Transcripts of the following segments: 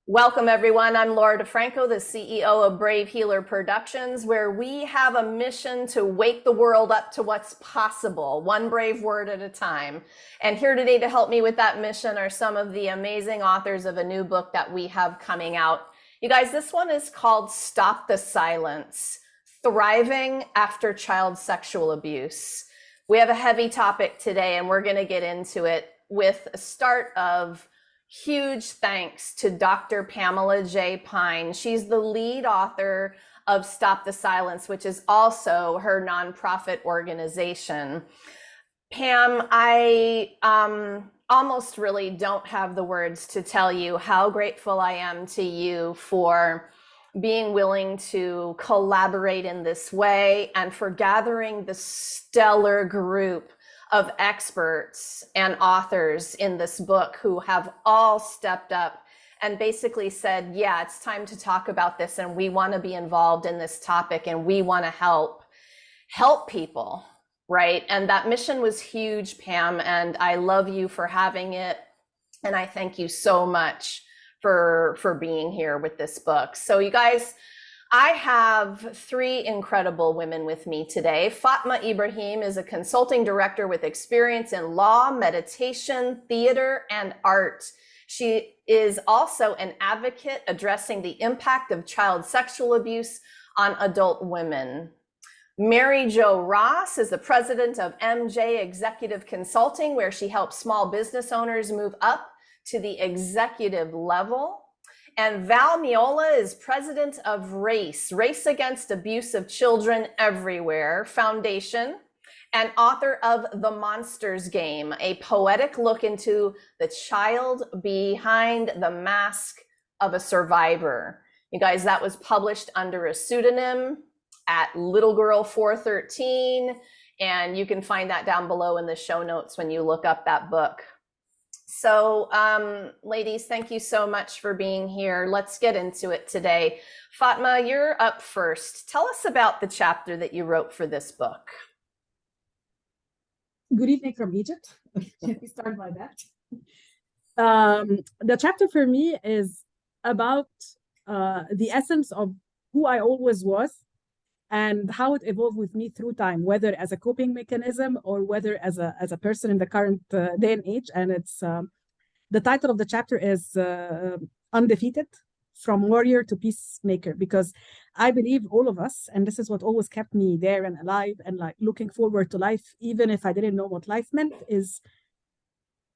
Welcome, everyone. I'm Laura DeFranco, the CEO of Brave Healer Productions, where we have a mission to wake the world up to what's possible, one brave word at a time. And here today to help me with that mission are some of the amazing authors of a new book that we have coming out. You guys, this one is called Stop the Silence: Thriving After Child Sexual Abuse. We have a heavy topic today, and we're going to get into it with a start of huge thanks to Dr. Pamela J. Pine. She's the lead author of Stop the Silence, which is also her nonprofit organization. Pam, I almost really don't have the words to tell you how grateful I am to you for being willing to collaborate in this way and for gathering the stellar group of experts and authors in this book who have all stepped up and basically said, yeah, it's time to talk about this, and we want to be involved in this topic, and we want to help people, right? And that mission was huge, Pam, and I love you for having it, and I thank you so much for being here with this book. So you guys, I have three incredible women with me today. Fatma Ibrahim is a consulting director with experience in law, meditation, theater, and art. She is also an advocate addressing the impact of child sexual abuse on adult women. Mary Jo Ross is the president of MJ Executive Consulting, where she helps small business owners move up to the executive level. And Val Miola is president of Race Against Abuse of Children Everywhere Foundation, and author of The Monsters Game, a poetic look into the child behind the mask of a survivor. You guys, that was published under a pseudonym at Little Girl 413, and you can find that down below in the show notes when you look up that book. So, ladies, thank you so much for being here. Let's get into it today. Fatma, you're up first. Tell us about the chapter that you wrote for this book. Good evening from Egypt. Let me start by that. The chapter for me is about the essence of who I always was and how it evolved with me through time, whether as a coping mechanism or whether as a person in the current day and age. And it's the title of the chapter is Undefeated: From Warrior to Peacemaker, because I believe all of us, and this is what always kept me there and alive and like looking forward to life, even if I didn't know what life meant, is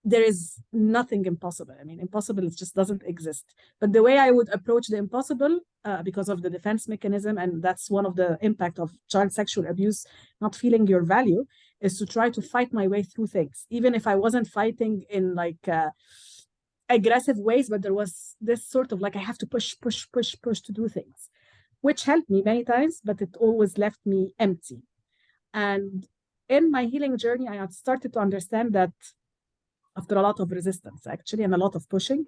there is nothing impossible. I mean, impossible, it just doesn't exist. But the way I would approach the impossible, because of the defense mechanism, and that's one of the impact of child sexual abuse, not feeling your value, is to try to fight my way through things, even if I wasn't fighting in like aggressive ways, but there was this sort of like, I have to push to do things, which helped me many times, but it always left me empty. And in my healing journey, I had started to understand that after a lot of resistance, actually, and a lot of pushing,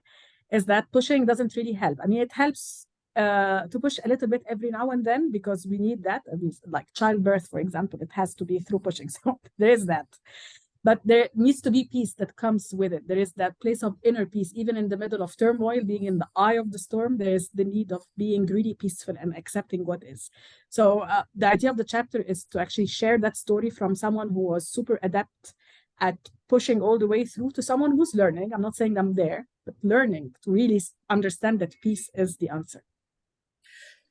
is that pushing doesn't really help. I mean, it helps to push a little bit every now and then, because we need that. I mean, like childbirth, for example, it has to be through pushing. So there is that. But there needs to be peace that comes with it. There is that place of inner peace, even in the middle of turmoil, being in the eye of the storm, there is the need of being really peaceful and accepting what is. So the idea of the chapter is to actually share that story from someone who was super adept at pushing all the way through to someone who's learning. I'm not saying I'm there, but learning to really understand that peace is the answer.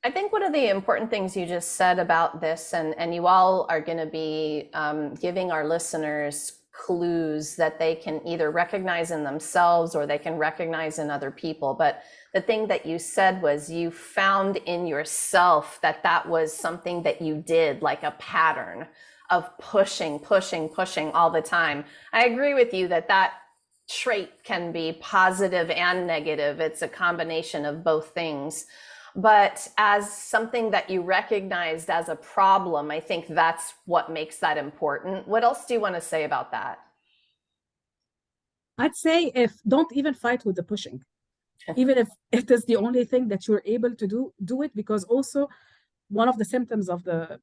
I think one of the important things you just said about this, and you all are going to be giving our listeners clues that they can either recognize in themselves or they can recognize in other people. But the thing that you said was you found in yourself that that was something that you did, like a pattern of pushing all the time. I agree with you that that trait can be positive and negative. It's a combination of both things. But as something that you recognized as a problem, I think that's what makes that important. What else do you want to say about that? I'd say don't even fight with the pushing. Even if it is the only thing that you're able to do it, because also one of the symptoms of the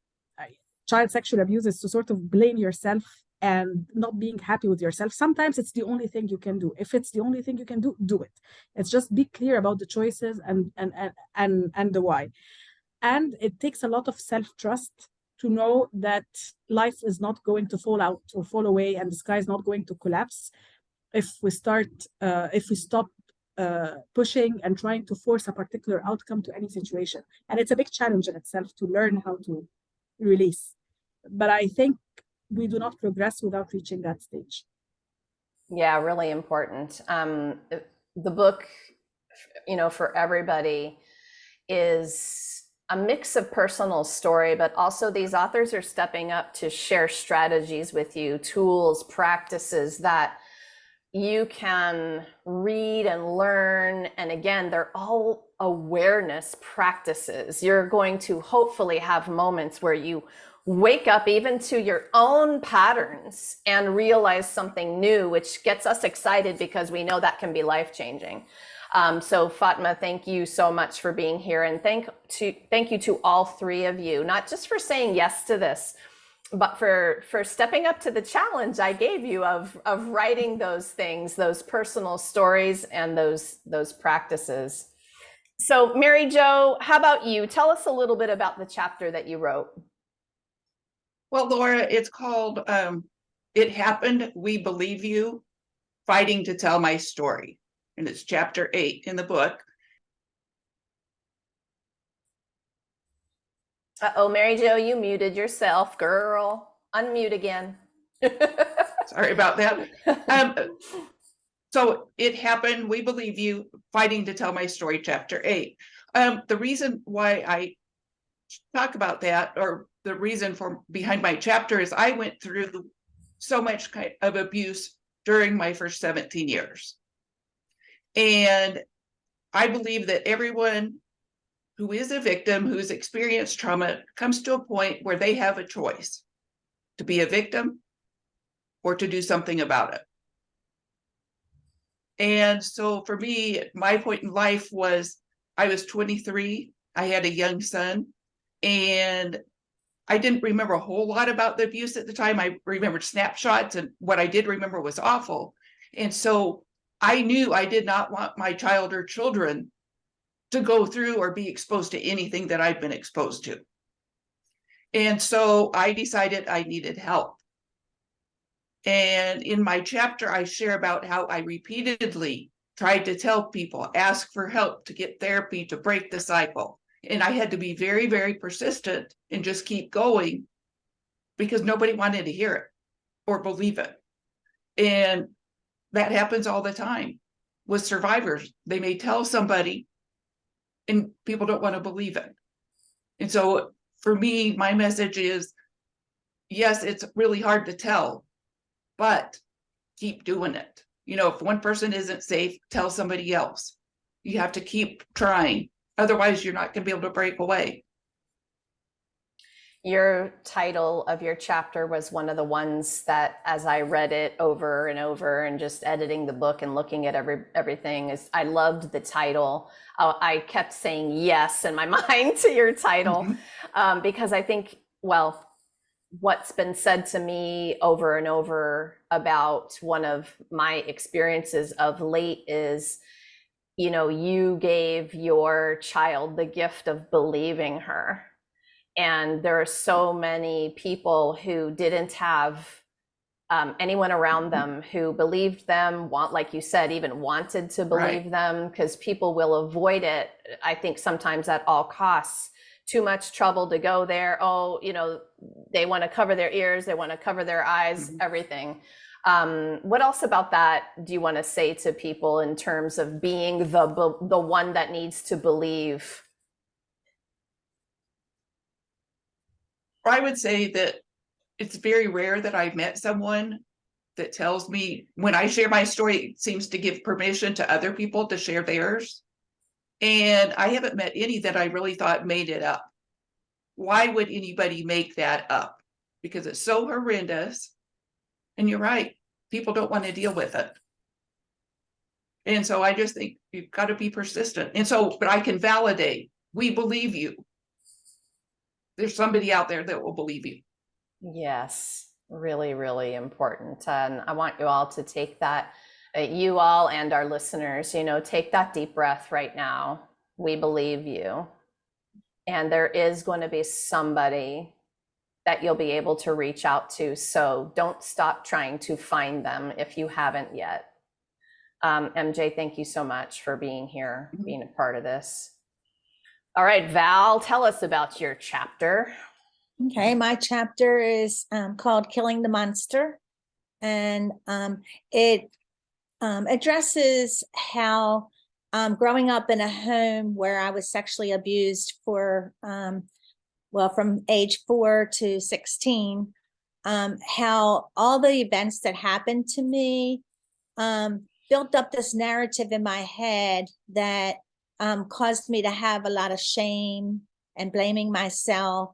child sexual abuse is to sort of blame yourself and not being happy with yourself. Sometimes it's the only thing you can do. If it's the only thing you can do, do it. It's just be clear about the choices and the why. And it takes a lot of self-trust to know that life is not going to fall out or fall away, and the sky is not going to collapse if we stop pushing and trying to force a particular outcome to any situation. And it's a big challenge in itself to learn how to release. But I think we do not progress without reaching that stage. Yeah, really important. The book, for everybody is a mix of personal story, but also these authors are stepping up to share strategies with you, tools, practices that you can read and learn. And again, they're all awareness practices. You're going to hopefully have moments where you wake up even to your own patterns and realize something new, which gets us excited because we know that can be life-changing. So Fatma, thank you so much for being here, and thank you to all three of you, not just for saying yes to this, but for stepping up to the challenge I gave you of writing those things, those personal stories and those practices. So Mary Jo, how about you? Tell us a little bit about the chapter that you wrote. Well, Laura, it's called It Happened, We Believe You, Fighting to Tell My Story. And it's chapter 8 in the book. Uh-oh, Mary Jo, you muted yourself, girl. Unmute again. Sorry about that. So It Happened, We Believe You, Fighting to Tell My Story, chapter 8. The reason why I talk about that, or the reason for behind my chapter, is I went through so much kind of abuse during my first 17 years. And I believe that everyone who is a victim, who's experienced trauma, comes to a point where they have a choice to be a victim or to do something about it. And so for me, my point in life was, I was 23, I had a young son, and I didn't remember a whole lot about the abuse at the time. I remembered snapshots, and what I did remember was awful. And so I knew I did not want my child or children to go through or be exposed to anything that I've been exposed to. And so I decided I needed help. And in my chapter, I share about how I repeatedly tried to tell people, ask for help, to get therapy, to break the cycle. And I had to be very, very persistent and just keep going because nobody wanted to hear it or believe it. And that happens all the time with survivors. They may tell somebody and people don't want to believe it. And so for me, my message is, yes, it's really hard to tell, but keep doing it. If one person isn't safe, tell somebody else. You have to keep trying. Otherwise, you're not going to be able to break away. Your title of your chapter was one of the ones that, as I read it over and over and just editing the book and looking at everything, I loved the title. I kept saying yes in my mind to your title because I think, what's been said to me over and over about one of my experiences of late is, you gave your child the gift of believing her. And there are so many people who didn't have anyone around them who believed them, like you said, even wanted to believe them, because people will avoid it, I think, sometimes at all costs. Too much trouble to go there. Oh, they want to cover their ears, they want to cover their eyes, everything. What else about that do you want to say to people in terms of being the one that needs to believe? I would say that it's very rare that I've met someone that tells me, when I share my story, it seems to give permission to other people to share theirs. And I haven't met any that I really thought made it up. Why would anybody make that up? Because it's so horrendous. And you're right, people don't want to deal with it. And so I just think you've got to be persistent. And so, but I can validate, we believe you. There's somebody out there that will believe you. Yes. Really, really important. And I want you all to take that, you all and our listeners, take that deep breath right now. We believe you. And there is going to be somebody that you'll be able to reach out to. So don't stop trying to find them if you haven't yet. MJ, thank you so much for being here, being a part of this. All right, Val, tell us about your chapter. Okay, my chapter is called Killing the Monster, and it addresses how growing up in a home where I was sexually abused for, from age 4 to 16, how all the events that happened to me built up this narrative in my head that caused me to have a lot of shame and blaming myself,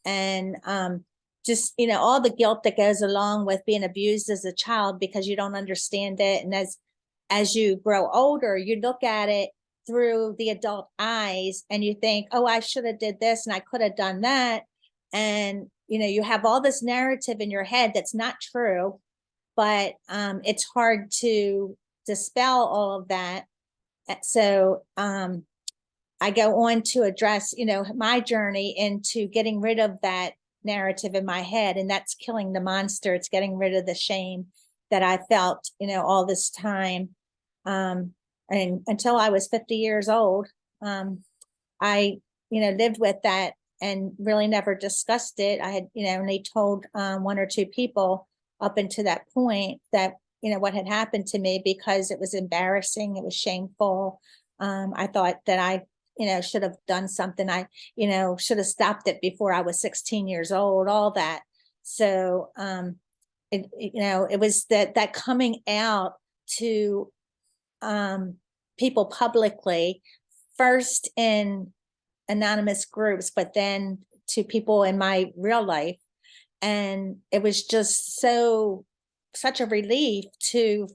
and just all the guilt that goes along with being abused as a child because you don't understand it. And as you grow older, you look at it through the adult eyes and you think, oh, I should have did this and I could have done that. And you have all this narrative in your head that's not true, but it's hard to dispel all of that. So I go on to address, my journey into getting rid of that narrative in my head, and that's killing the monster. It's getting rid of the shame that I felt, all this time. And until I was 50 years old, I, lived with that and really never discussed it. I had, only told 1 or 2 people up until that point that, what had happened to me, because it was embarrassing. It was shameful. I thought that I should have done something. I, should have stopped it before I was 16 years old, all that. So, it was that coming out to people publicly, first in anonymous groups, but then to people in my real life. And it was just such a relief to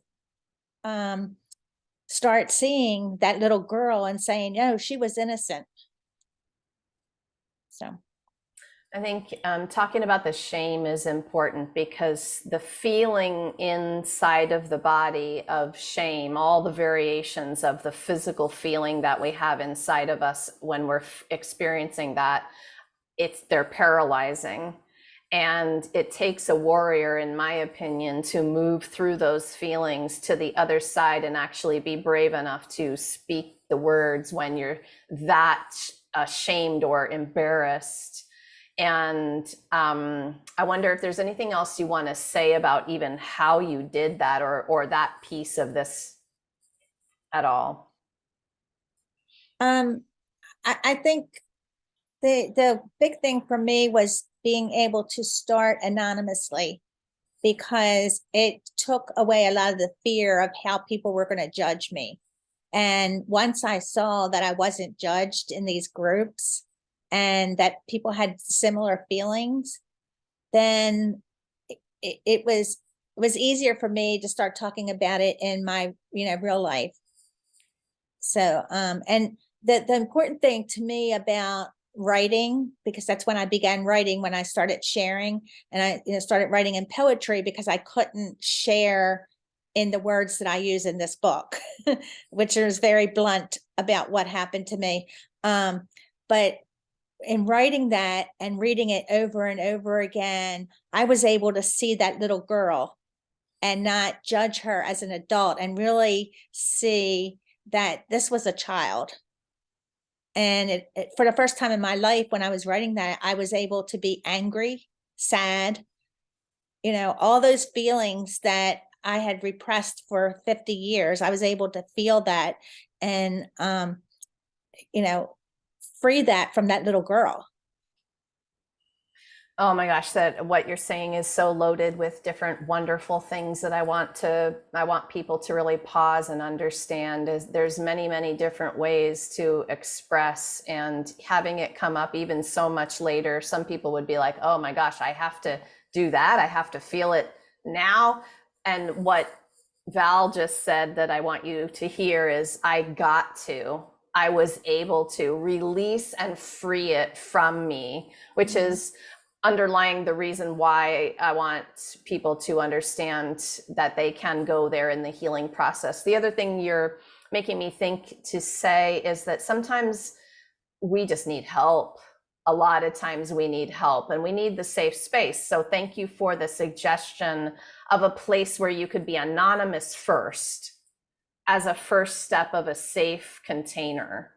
start seeing that little girl and saying, oh, she was innocent. So I think talking about the shame is important, because the feeling inside of the body of shame, all the variations of the physical feeling that we have inside of us when we're experiencing that, they're paralyzing. And it takes a warrior, in my opinion, to move through those feelings to the other side and actually be brave enough to speak the words when you're that ashamed or embarrassed. And I wonder if there's anything else you want to say about even how you did that, or that piece of this at all. I think the big thing for me was being able to start anonymously, because it took away a lot of the fear of how people were going to judge me. And once I saw that I wasn't judged in these groups and that people had similar feelings, then it was easier for me to start talking about it in my real life. So and the important thing to me about writing, because that's when I began writing, when I started sharing, and I started writing in poetry, because I couldn't share in the words that I use in this book, which is very blunt about what happened to me. But in writing that and reading it over and over again, I was able to see that little girl and not judge her as an adult, and really see that this was a child. And for the first time in my life, when I was writing that, I was able to be angry, sad, all those feelings that I had repressed for 50 years. I was able to feel that and, free that from that little girl. Oh my gosh, what you're saying is so loaded with different wonderful things that I want people to really pause and understand. Is there's many, many different ways to express, and having it come up even so much later, some people would be like, oh my gosh, I have to do that. I have to feel it now. And what Val just said that I want you to hear is I was able to release and free it from me, which is underlying the reason why I want people to understand that they can go there in the healing process. The other thing you're making me think to say is that sometimes we just need help. A lot of times we need help and we need the safe space. So thank you for the suggestion of a place where you could be anonymous first as a first step of a safe container.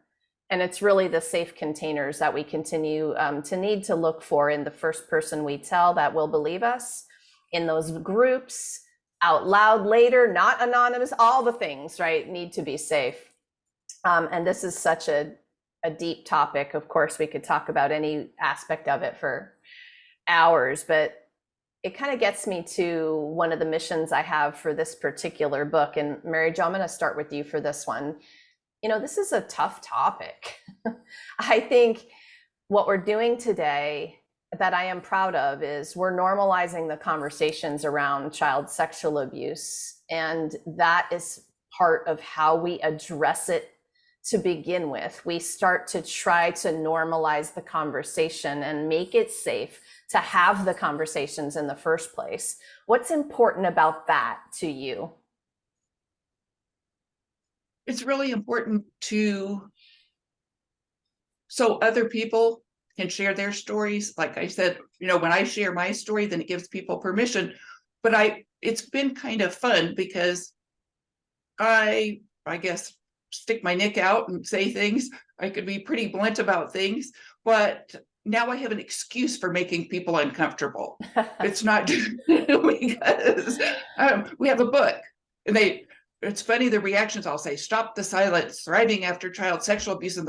And it's really the safe containers that we continue to need to look for in the first person we tell that will believe us, in those groups, out loud later, not anonymous, all the things, right, need to be safe. And this is such a deep topic. Of course, we could talk about any aspect of it for hours, but it kind of gets me to one of the missions I have for this particular book. And Mary Jo, I'm going to start with you for this one. You know, this is a tough topic. I think what we're doing today that I am proud of is we're normalizing the conversations around child sexual abuse. And that is part of how we address it to begin with. We start to try to normalize the conversation and make it safe to have the conversations in the first place. What's important about that to you? It's really important so other people can share their stories. Like I said, you know, when I share my story, then it gives people permission. But it's been kind of fun because I guess, stick my neck out and say things. I could be pretty blunt about things, but now I have an excuse for making people uncomfortable. It's not because we have a book and it's funny, the reactions. I'll say, stop the silence, thriving after child sexual abuse, and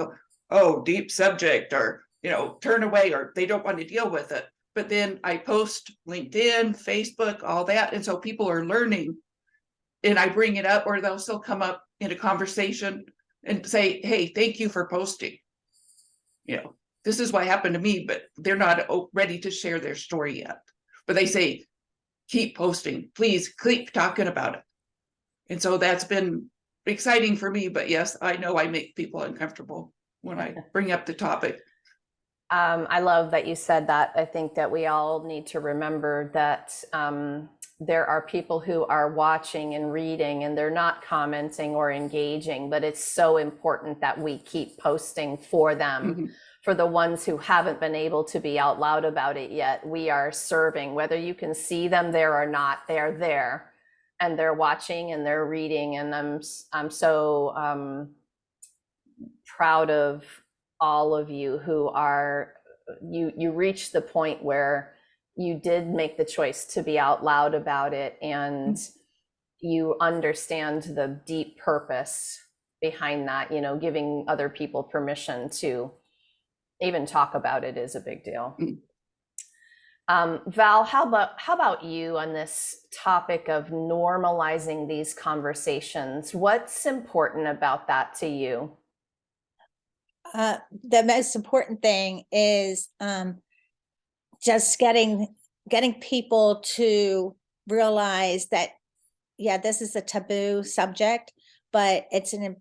oh, deep subject, or, you know, turn away, or they don't want to deal with it. But then I post LinkedIn, Facebook, all that. And so people are learning, and I bring it up, or they'll still come up in a conversation and say, hey, thank you for posting. You know, this is what happened to me, but they're not ready to share their story yet. But they say, keep posting, please keep talking about it. And so that's been exciting for me. But yes, I know I make people uncomfortable when I bring up the topic. I love that you said that. I think that we all need to remember that there are people who are watching and reading and they're not commenting or engaging, but it's so important that we keep posting for them. Mm-hmm. For the ones who haven't been able to be out loud about it yet, we are serving, whether you can see them there or not, they're there and they're watching and they're reading. And I'm so proud of all of you who are, you reached the point where you did make the choice to be out loud about it, and you understand the deep purpose behind that. You know, giving other people permission to even talk about it is a big deal. Val, how about you on this topic of normalizing these conversations? What's important about that to you? The most important thing is just getting people to realize that, yeah, this is a taboo subject, but it's an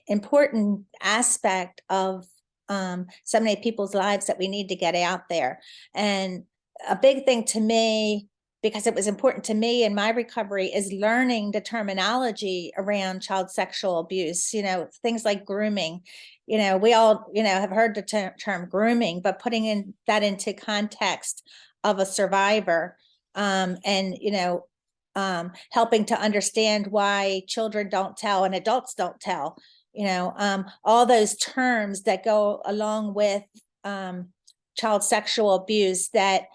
important aspect of so many people's lives that we need to get out there. And a big thing to me, because it was important to me in my recovery, is learning the terminology around child sexual abuse. You know, things like grooming. You know, we all, you know, have heard the term grooming, but putting that into context of a survivor, and, you know, helping to understand why children don't tell and adults don't tell. You know, all those terms that go along with child sexual abuse that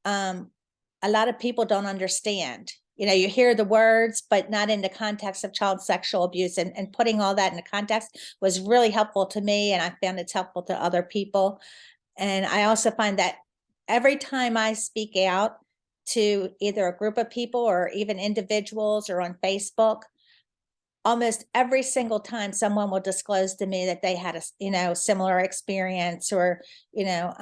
a lot of people don't understand. You know, you hear the words, but not in the context of child sexual abuse, and putting all that in the context was really helpful to me. And I found it's helpful to other people. And I also find that every time I speak out to either a group of people or even individuals or on Facebook, almost every single time someone will disclose to me that they had a, you know, similar experience, or, you know,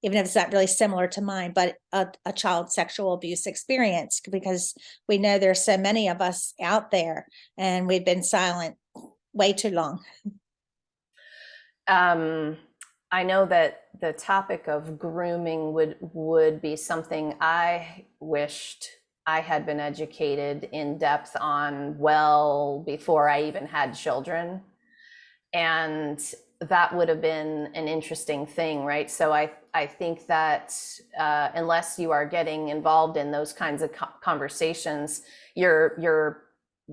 even if it's not really similar to mine, but a child sexual abuse experience, because we know there's so many of us out there and we've been silent way too long. I know that the topic of grooming would be something I wished I had been educated in depth on well before I even had children. And that would have been an interesting thing, right? So I think that unless you are getting involved in those kinds of conversations, your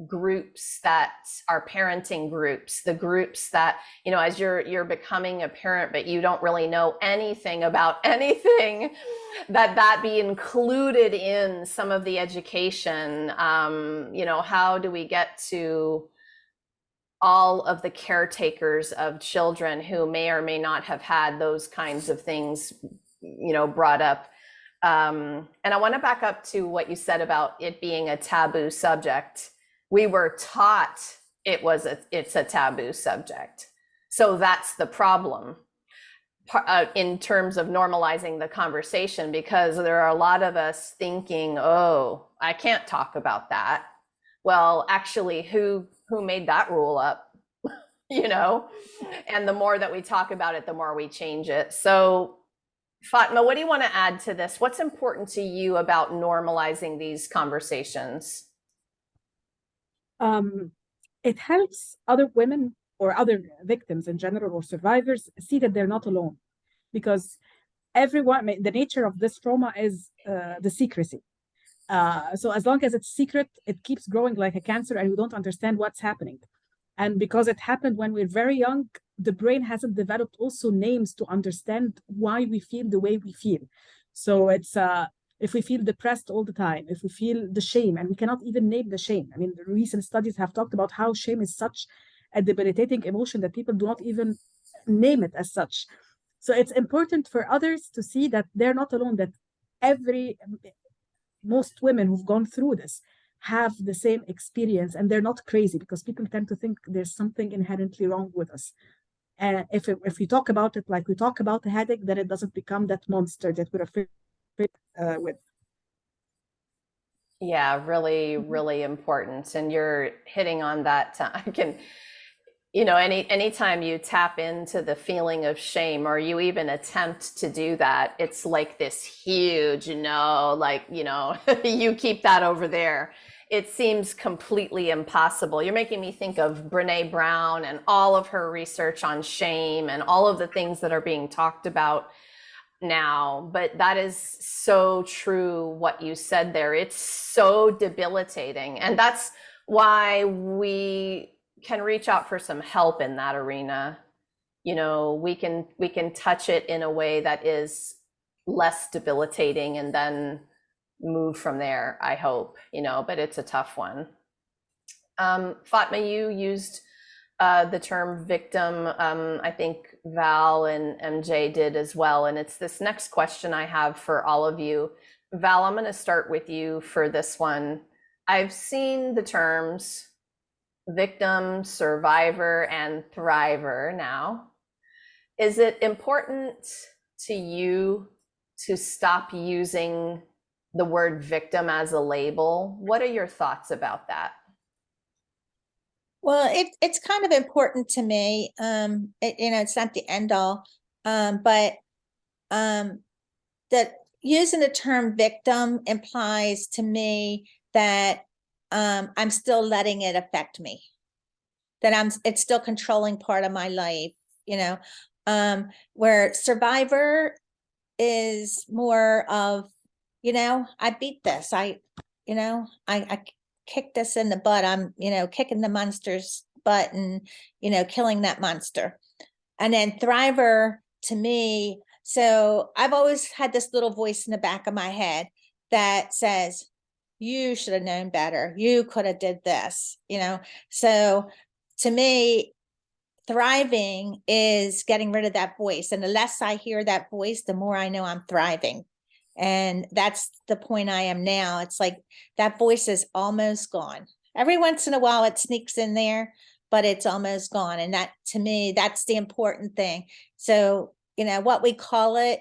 groups that are parenting groups, the groups that, you know, as you're becoming a parent, but you don't really know anything about anything, that be included in some of the education. You know, how do we get to all of the caretakers of children who may or may not have had those kinds of things, you know, brought up. And I want to back up to what you said about it being a taboo subject. We were taught it's a taboo subject. So that's the problem in terms of normalizing the conversation, because there are a lot of us thinking, oh, I can't talk about that. Well, actually, who made that rule up? You know, and the more that we talk about it, the more we change it. So Fatma, what do you want to add to this? What's important to you about normalizing these conversations? It helps other women or other victims in general or survivors see that they're not alone, because everyone, the nature of this trauma is the secrecy. So as long as it's secret, it keeps growing like a cancer and we don't understand what's happening. And because it happened when we're very young, the brain hasn't developed also names to understand why we feel the way we feel. So it's if we feel depressed all the time, if we feel the shame, and we cannot even name the shame. I mean, the recent studies have talked about how shame is such a debilitating emotion that people do not even name it as such. So it's important for others to see that they're not alone, that most women who've gone through this have the same experience and they're not crazy, because people tend to think there's something inherently wrong with us. And if we talk about it like we talk about a headache, then it doesn't become that monster that we're afraid with. Yeah, really, really important. And you're hitting on that. I can, you know, anytime you tap into the feeling of shame or you even attempt to do that, it's like this huge, like, you keep that over there. It seems completely impossible. You're making me think of Brene Brown and all of her research on shame and all of the things that are being talked about now. But that is so true what you said there. It's so debilitating. And that's why we can reach out for some help in that arena. You know, we can touch it in a way that is less debilitating and then move from there, I hope, but it's a tough one. Fatma, you used the term victim. I think Val and MJ did as well. And it's this next question I have for all of you. Val, I'm going to start with you for this one. I've seen the terms victim, survivor, and thriver now. Is it important to you to stop using the word victim as a label? What are your thoughts about that? Well, it's kind of important to me. It's not the end all, but that using the term victim implies to me that I'm still letting it affect me, that it's still controlling part of my life, where survivor is more of, I beat this. I kicked this in the butt. I'm, kicking the monster's butt and, killing that monster. And then thriver to me. So I've always had this little voice in the back of my head that says, you should have known better. You could have did this, So to me, thriving is getting rid of that voice. And the less I hear that voice, the more I know I'm thriving. And that's the point I am now. It's like that voice is almost gone. Every once in a while it sneaks in there, but it's almost gone. And that, to me, that's the important thing. So, what we call it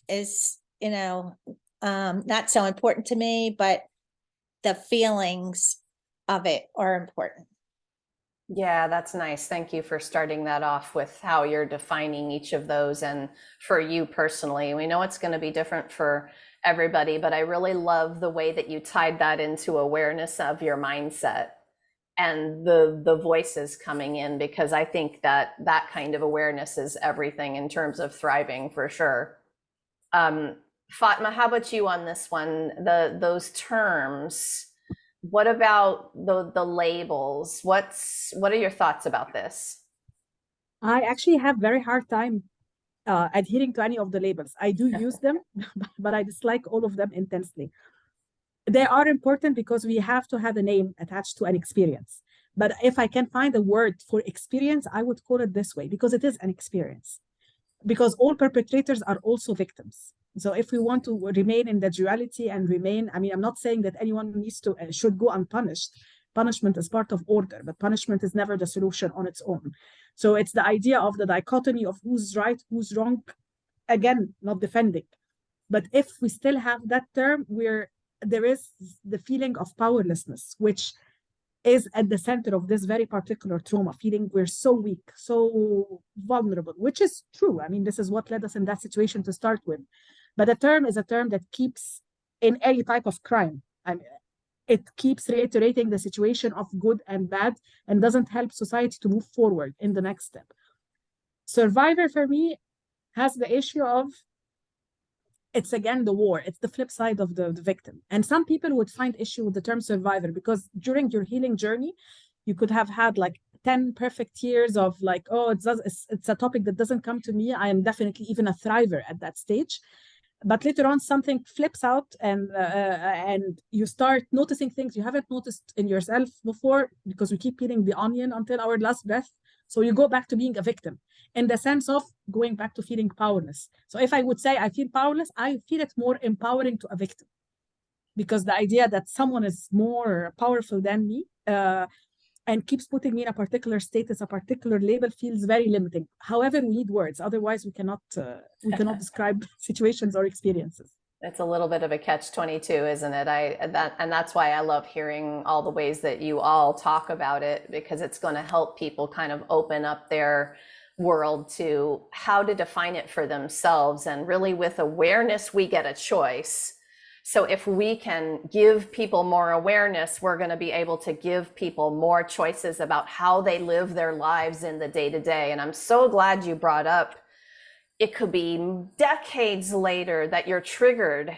is, not so important to me, but the feelings of it are important. Yeah, that's nice. Thank you for starting that off with how you're defining each of those. And for you personally, we know it's going to be different for everybody, but I really love the way that you tied that into awareness of your mindset and the voices coming in, because I think that that kind of awareness is everything in terms of thriving for sure. Um, Fatma, how about you on this one? Those terms. What about the labels? What are your thoughts about this? I actually have very hard time adhering to any of the labels. I do use them, but I dislike all of them intensely. They are important because we have to have a name attached to an experience. But if I can find a word for experience, I would call it this way because it is an experience. Because all perpetrators are also victims. So if we want to remain in the duality and remain, I mean, I'm not saying that anyone needs to should go unpunished. Punishment is part of order, but punishment is never the solution on its own. So it's the idea of the dichotomy of who's right, who's wrong. Again, not defending. But if we still have that term where there is the feeling of powerlessness, which is at the center of this very particular trauma, feeling we're so weak, so vulnerable, which is true. I mean, this is what led us in that situation to start with. But a term is a term that keeps in any type of crime. I mean, it keeps reiterating the situation of good and bad and doesn't help society to move forward in the next step. Survivor for me has the issue of it's again the war. It's the flip side of the victim. And some people would find issue with the term survivor because during your healing journey, you could have had like 10 perfect years of like, oh, it's a topic that doesn't come to me. I am definitely even a thriver at that stage. But later on, something flips out and you start noticing things you haven't noticed in yourself before because we keep peeling the onion until our last breath. So you go back to being a victim in the sense of going back to feeling powerless. So if I would say I feel powerless, I feel it more empowering to a victim because the idea that someone is more powerful than me and keeps putting me in a particular status, a particular label feels very limiting. However, we need words. Otherwise, we cannot describe situations or experiences. It's a little bit of a catch-22, isn't it? And that's why I love hearing all the ways that you all talk about it, because it's going to help people kind of open up their world to how to define it for themselves. And really with awareness, we get a choice. So if we can give people more awareness, we're going to be able to give people more choices about how they live their lives in the day-to-day. And I'm so glad you brought up it could be decades later that you're triggered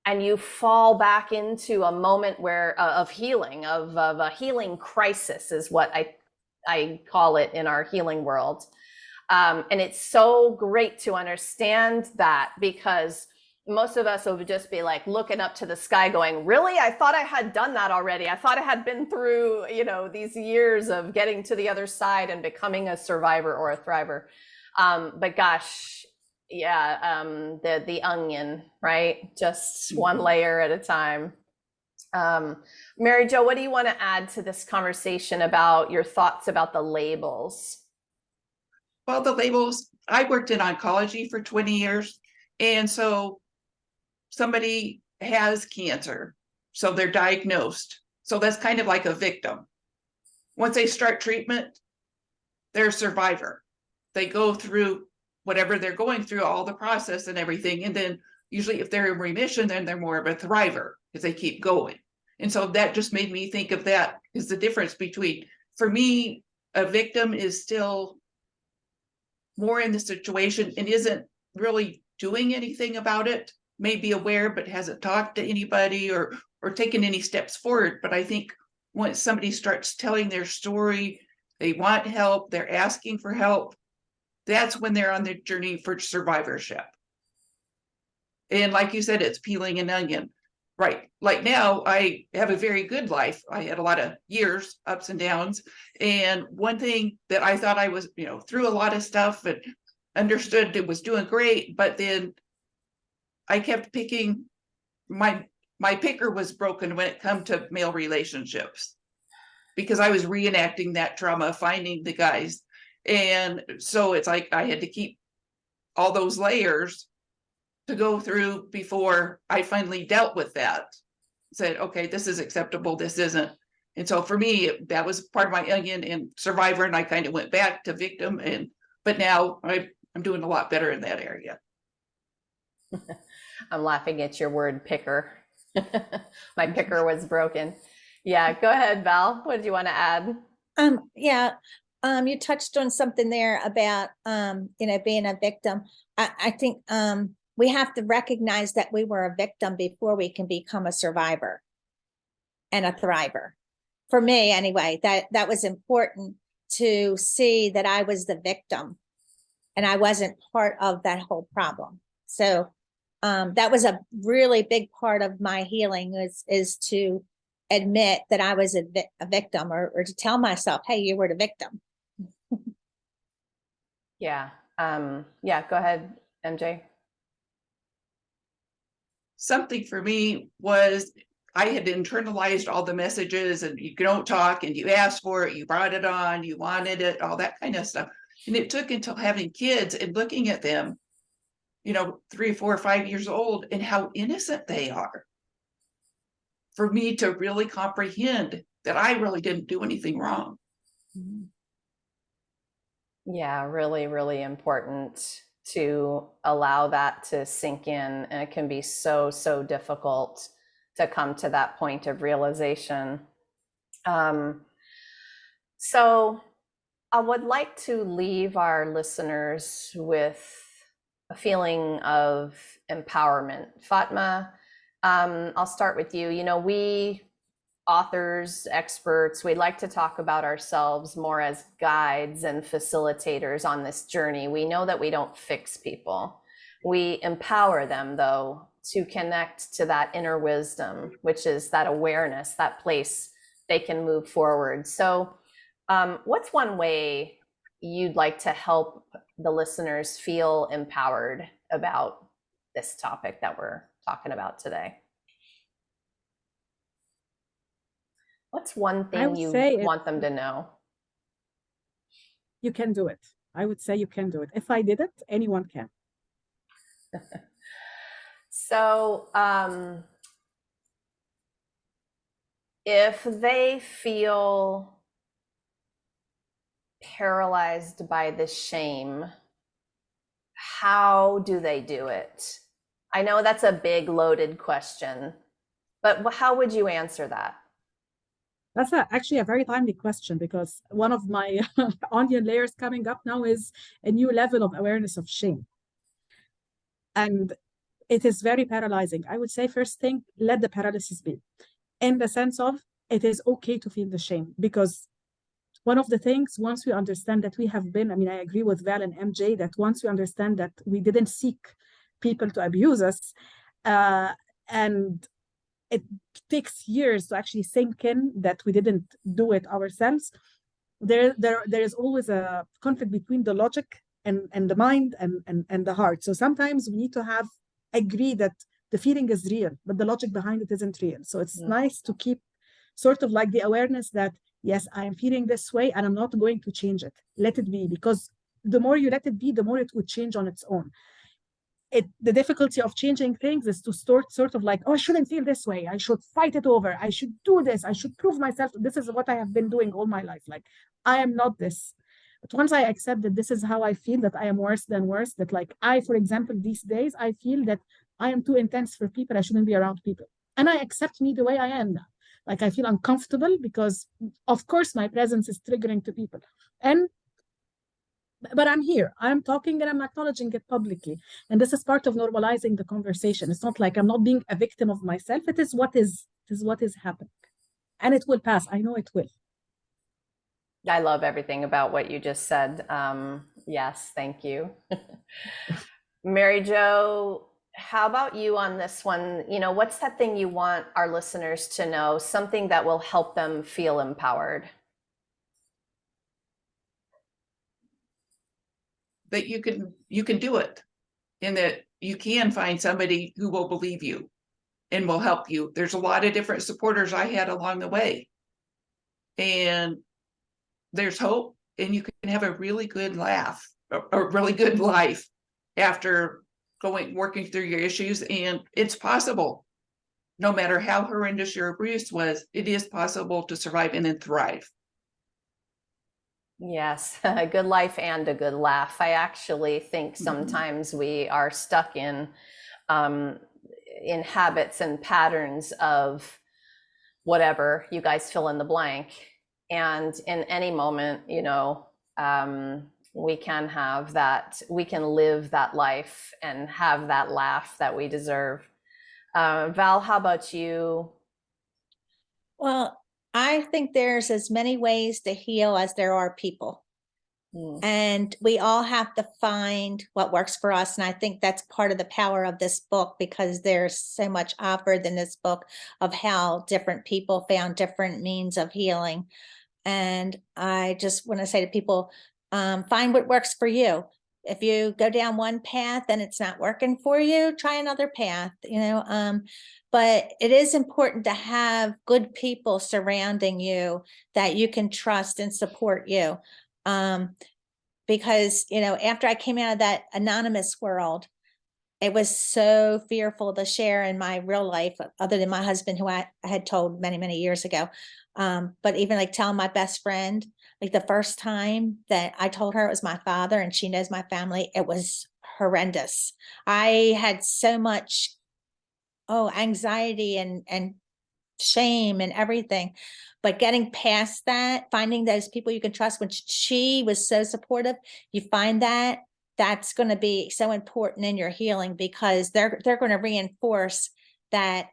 and you fall back into a moment where of healing, of a healing crisis is what I call it in our healing world. And it's so great to understand that because most of us would just be like looking up to the sky going, really? I thought I had done that already. I thought I had been through, these years of getting to the other side and becoming a survivor or a thriver. But gosh, yeah, the onion, right? Just one layer at a time. Mary Jo, what do you want to add to this conversation about your thoughts about the labels? Well, the labels, I worked in oncology for 20 years. And so somebody has cancer, so they're diagnosed. So that's kind of like a victim. Once they start treatment, they're a survivor. They go through whatever they're going through, all the process and everything. And then usually if they're in remission, then they're more of a thriver because they keep going. And so that just made me think of that is the difference between, for me, a victim is still more in the situation and isn't really doing anything about it, may be aware, but hasn't talked to anybody or taken any steps forward. But I think once somebody starts telling their story, they want help, they're asking for help, that's when they're on their journey for survivorship. And like you said, it's peeling an onion, right? Like now I have a very good life. I had a lot of years, ups and downs. And one thing that I thought I was, through a lot of stuff and understood it was doing great, but then I kept picking, my picker was broken when it come to male relationships because I was reenacting that trauma, finding the guys. And so it's like I had to keep all those layers to go through before I finally dealt with that. Said, okay, this is acceptable, this isn't. And so for me, that was part of my onion and survivor, and I kind of went back to victim, but now I'm doing a lot better in that area. I'm laughing at your word picker. My picker was broken. Yeah, go ahead, Val. What did you want to add? Yeah, you touched on something there about, being a victim. I think, we have to recognize that we were a victim before we can become a survivor and a thriver. For me, anyway, that was important to see that I was the victim and I wasn't part of that whole problem. So, that was a really big part of my healing is to admit that I was a victim, or to tell myself, hey, you were the victim. Yeah. Yeah, go ahead, MJ. Something for me was I had internalized all the messages, and you don't talk, and you asked for it, you brought it on, you wanted it, all that kind of stuff. And it took until having kids and looking at them, 3, 4, 5 years old, and how innocent they are, for me to really comprehend that I really didn't do anything wrong. Yeah, really, really important to allow that to sink in. And it can be so, so difficult to come to that point of realization. So I would like to leave our listeners with a feeling of empowerment. Fatma, I'll start with you. We authors, experts, we like to talk about ourselves more as guides and facilitators on this journey. We know that we don't fix people. We empower them, though, to connect to that inner wisdom, which is that awareness, that place they can move forward. So what's one way you'd like to help the listeners feel empowered about this topic that we're talking about today? What's one thing you want them to know? You can do it. I would say you can do it. If I did it, anyone can. So if they feel paralyzed by the shame, how do they do it? I know that's a big loaded question, but how would you answer that? That's actually a very timely question, because one of my onion layers coming up now is a new level of awareness of shame. And it is very paralyzing. I would say, first thing, let the paralysis be. In the sense of, it is okay to feel the shame, because one of the things, once we understand that we have been, I agree with Val and MJ, that once we understand that we didn't seek people to abuse us, and it takes years to actually sink in that we didn't do it ourselves, there is always a conflict between the logic and the mind and the heart. So sometimes we need to agree that the feeling is real, but the logic behind it isn't real. So it's nice to keep sort of like the awareness that, yes, I am feeling this way and I'm not going to change it. Let it be, because the more you let it be, the more it would change on its own. The difficulty of changing things is to sort of like, oh, I shouldn't feel this way. I should fight it over. I should do this. I should prove myself. This is what I have been doing all my life. Like, I am not this. But once I accept that this is how I feel, that I am worse than worse, that like for example, these days, I feel that I am too intense for people. I shouldn't be around people. And I accept me the way I am now. Like, I feel uncomfortable because, of course, my presence is triggering to people. But I'm here, I'm talking, and I'm acknowledging it publicly. And this is part of normalizing the conversation. It's not like I'm not being a victim of myself. It is what is happening. And it will pass. I know it will. I love everything about what you just said. Yes, thank you. Mary Jo, how about you on this one? What's that thing you want our listeners to know, something that will help them feel empowered? That you can do it, and that you can find somebody who will believe you and will help you. There's a lot of different supporters I had along the way, and there's hope, and you can have a really good laugh, a really good life after working through your issues, and it's possible. no matter how horrendous your abuse was, it is possible to survive and then thrive. Yes, a good life and a good laugh. I actually think Mm-hmm. sometimes we are stuck um, in habits and patterns of whatever, you guys fill in the blank. And in any moment, we can have that, we can live that life and have that laugh that we deserve. Val, how about you? Well, I think there's as many ways to heal as there are people. And we all have to find what works for us. And I think that's part of the power of this book, because there's so much offered in this book of how different people found different means of healing. And I just want to say to people, find what works for you. If you go down one path and it's not working for you, try another path, but it is important to have good people surrounding you that you can trust and support you. Because, after I came out of that anonymous world, it was so fearful to share in my real life, other than my husband, who I had told many, many years ago. But even like telling my best friend, like the first time that I told her it was my father and she knows my family, it was horrendous. I had so much, anxiety and shame and everything. But getting past that, finding those people you can trust, when she was so supportive, you find that's going to be so important in your healing, because they're going to reinforce that,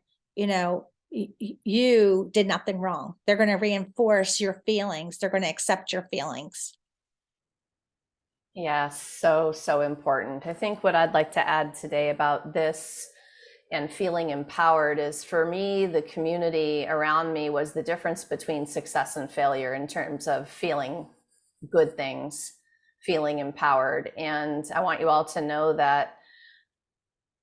you did nothing wrong. They're going to reinforce your feelings. They're going to accept your feelings. Yes, so important. I think what I'd like to add today about this and feeling empowered is, for me, the community around me was the difference between success and failure in terms of feeling good things, feeling empowered. And I want you all to know that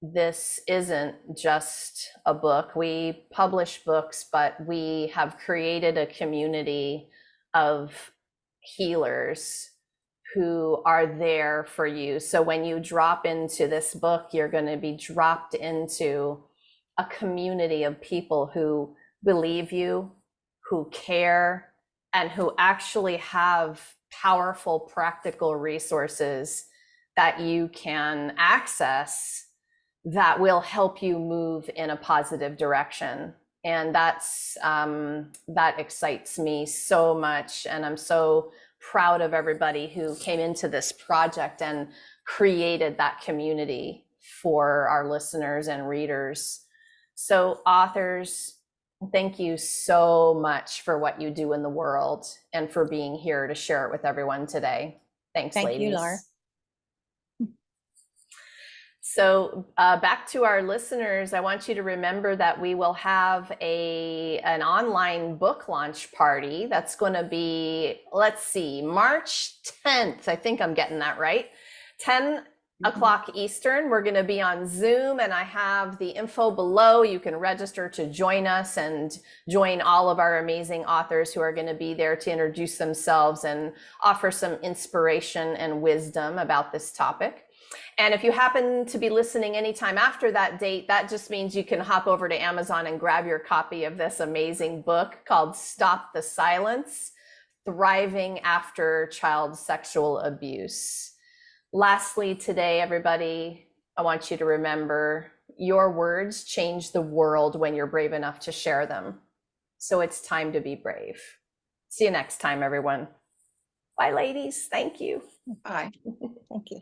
this isn't just a book. We publish books, but we have created a community of healers who are there for you. So when you drop into this book, you're going to be dropped into a community of people who believe you, who care, and who actually have powerful, practical resources that you can access that will help you move in a positive direction. And that excites me so much. And I'm so proud of everybody who came into this project and created that community for our listeners and readers. So authors, thank you so much for what you do in the world and for being here to share it with everyone today. Thanks, ladies. Thank you, Laura. So back to our listeners, I want you to remember that we will have an online book launch party that's going to be, let's see, March 10th. I think I'm getting that right. 10 o'clock Eastern. We're going to be on Zoom, and I have the info below. You can register to join us and join all of our amazing authors who are going to be there to introduce themselves and offer some inspiration and wisdom about this topic. And if you happen to be listening anytime after that date, that just means you can hop over to Amazon and grab your copy of this amazing book called Stop the Silence: Thriving After Child Sexual Abuse. Lastly, today, everybody, I want you to remember your words change the world when you're brave enough to share them. So it's time to be brave. See you next time, everyone. Bye, ladies. Thank you. Bye. Thank you.